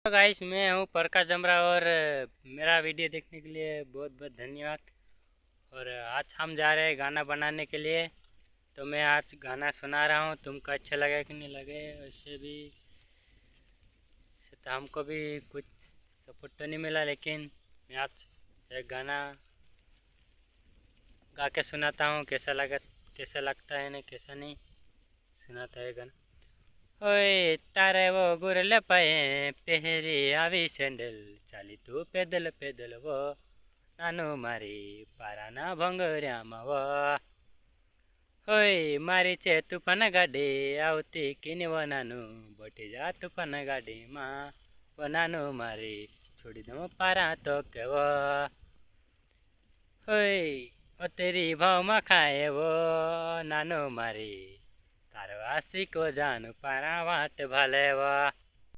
तो गाइस, मैं हूँ प्रकाश जमरा और मेरा वीडियो देखने के लिए बहुत बहुत धन्यवाद। और आज हम जा रहे हैं गाना बनाने के लिए। तो मैं आज गाना सुना रहा हूँ, तुमको अच्छा लगे कि नहीं लगे उससे भी तो हमको भी कुछ सपोर्ट तो नहीं मिला, लेकिन मैं आज एक गाना गा के सुनाता हूँ। कैसा लगता है, नहीं कैसा नहीं सुनाता है गाना। ओए तारे वो गुरले पाए पहरी आवी सैंडल, चाली तू पैदल पैदल वो नानू मारी पाराना भंगर्यामा वो। ओए मारी चे તુફાન ગાડી આવતી કિને વનાનું બોટી જા તુફાન ગાડીમાં વનાનું મારી છોડી દઉં પારા તો કેવો। ઓય ઓ તેરી ભાવમાં ખાય એવો નાનો મારી તારો આશિકો જાનું પારા વાટ ભાલેવા।